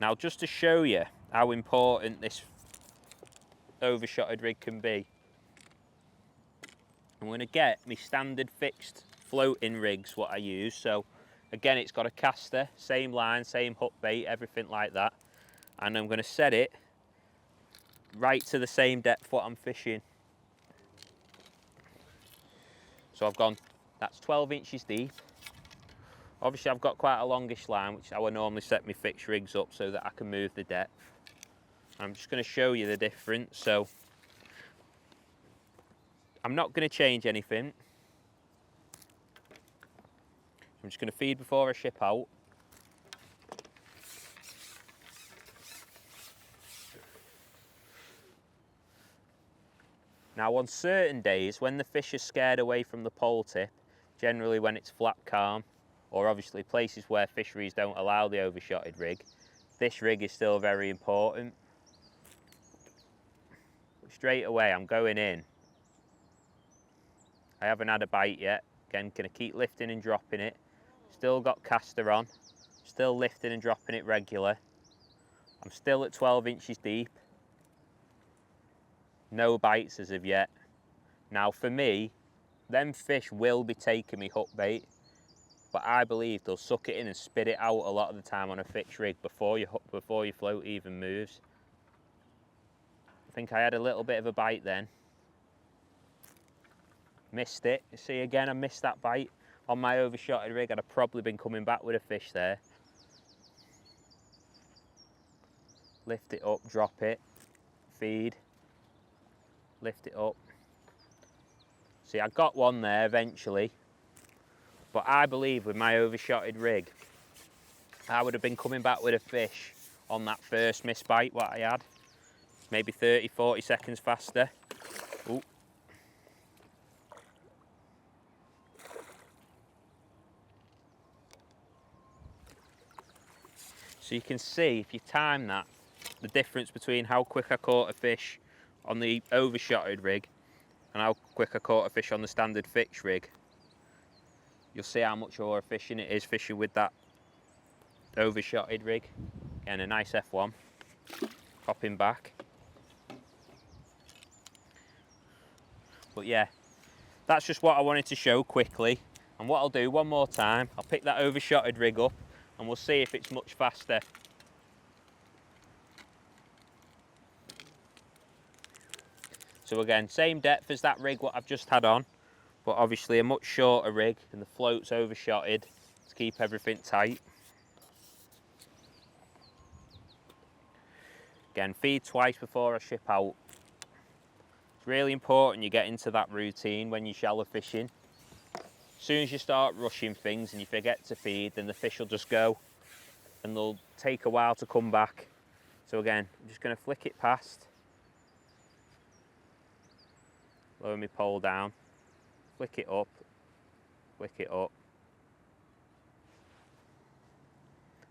Now, just to show you how important this overshotted rig can be, I'm going to get my standard fixed floating rigs, what I use. So again, it's got a caster, same line, same hook bait, everything like that. And I'm going to set it right to the same depth what I'm fishing. So I've gone, that's 12 inches deep. Obviously I've got quite a longish line, which is how I normally set my fixed rigs up so that I can move the depth. I'm just going to show you the difference. So I'm not going to change anything. I'm just going to feed before I ship out. Now, on certain days, when the fish are scared away from the pole tip, generally when it's flat calm, or obviously places where fisheries don't allow the overshotted rig, this rig is still very important. Straight away, I'm going in. I haven't had a bite yet. Again, gonna keep lifting and dropping it. Still got caster on, still lifting and dropping it regular. I'm still at 12 inches deep. No bites as of yet. Now for me, them fish will be taking me hook bait, but I believe they'll suck it in and spit it out a lot of the time on a fixed rig before your float even moves. I think I had a little bit of a bite then. Missed it. You see again, I missed that bite. On my overshotted rig, I'd have probably been coming back with a fish there. Lift it up, drop it, feed, lift it up. See, I got one there eventually, but I believe with my overshotted rig, I would have been coming back with a fish on that first missed bite what I had. Maybe 30, 40 seconds faster. Ooh. So you can see, if you time that, the difference between how quick I caught a fish on the overshotted rig and how quick I caught a fish on the standard fixed rig. You'll see how much more efficient it is fishing with that overshotted rig. Again, a nice F1, popping back. But yeah, that's just what I wanted to show quickly. And what I'll do one more time, I'll pick that overshotted rig up and we'll see if it's much faster. So again, same depth as that rig what I've just had on, but obviously a much shorter rig and the float's overshotted to keep everything tight. Again, feed twice before I ship out. It's really important you get into that routine when you're shallow fishing. As soon as you start rushing things and you forget to feed, then the fish will just go and they'll take a while to come back. So again, I'm just going to flick it past. Lower my pole down, flick it up,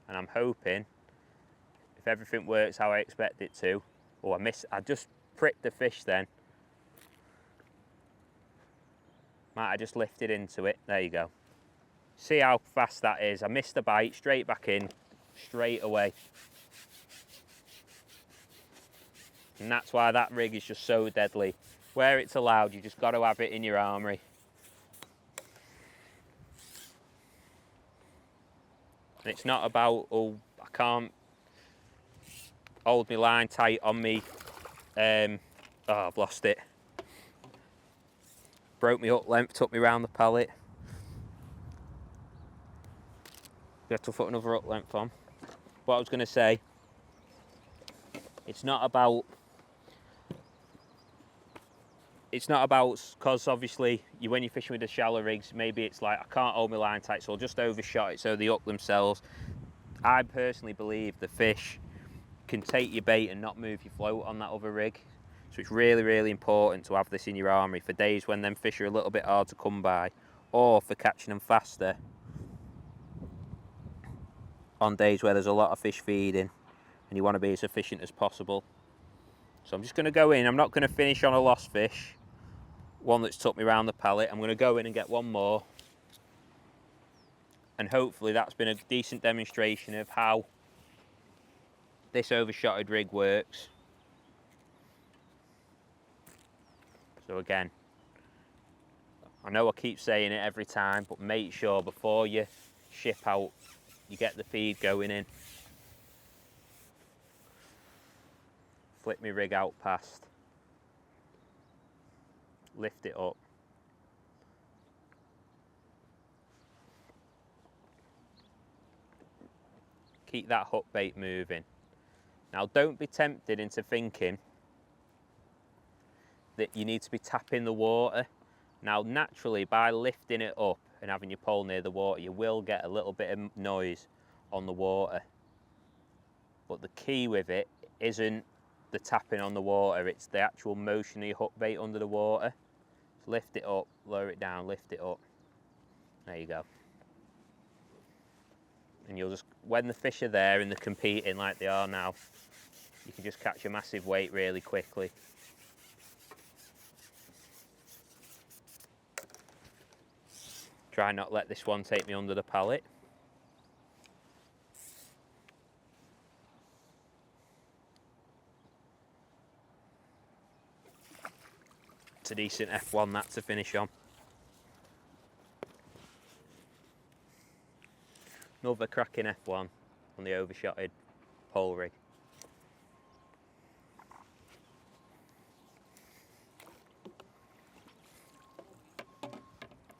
and I'm hoping, if everything works how I expect it to, oh I just pricked the fish then. Might have just lifted into it, there you go. See how fast that is, I missed the bite, straight back in, straight away. And that's why that rig is just so deadly. Where it's allowed, you just got to have it in your armoury. And it's not about, oh, I can't hold my line tight on me. Oh, I've lost it. Broke me hook length, took me round the pallet. You have to put another hook length on. What I was going to say, it's not about, because obviously when you're fishing with the shallow rigs, maybe it's like, I can't hold my line tight, so I'll just overshot it so they hook themselves. I personally believe the fish can take your bait and not move your float on that other rig. So it's really, really important to have this in your armoury for days when them fish are a little bit hard to come by, or for catching them faster on days where there's a lot of fish feeding and you want to be as efficient as possible. So I'm just going to go in, I'm not going to finish on a lost fish, one that's took me around the pallet. I'm going to go in and get one more, and hopefully that's been a decent demonstration of how this overshotted rig works. So again, I know I keep saying it every time, but make sure before you ship out, you get the feed going in. Flip my rig out past. Lift it up. Keep that hook bait moving. Now don't be tempted into thinking that you need to be tapping the water. Now naturally, by lifting it up and having your pole near the water, you will get a little bit of noise on the water. But the key with it isn't the tapping on the water, it's the actual motion of your hook bait under the water. So lift it up, lower it down, lift it up. There you go. And you'll just, when the fish are there and they're competing like they are now, you can just catch a massive weight really quickly. Try not let this one take me under the pallet. It's a decent F1 that to finish on. Another cracking F1 on the overshotted pole rig.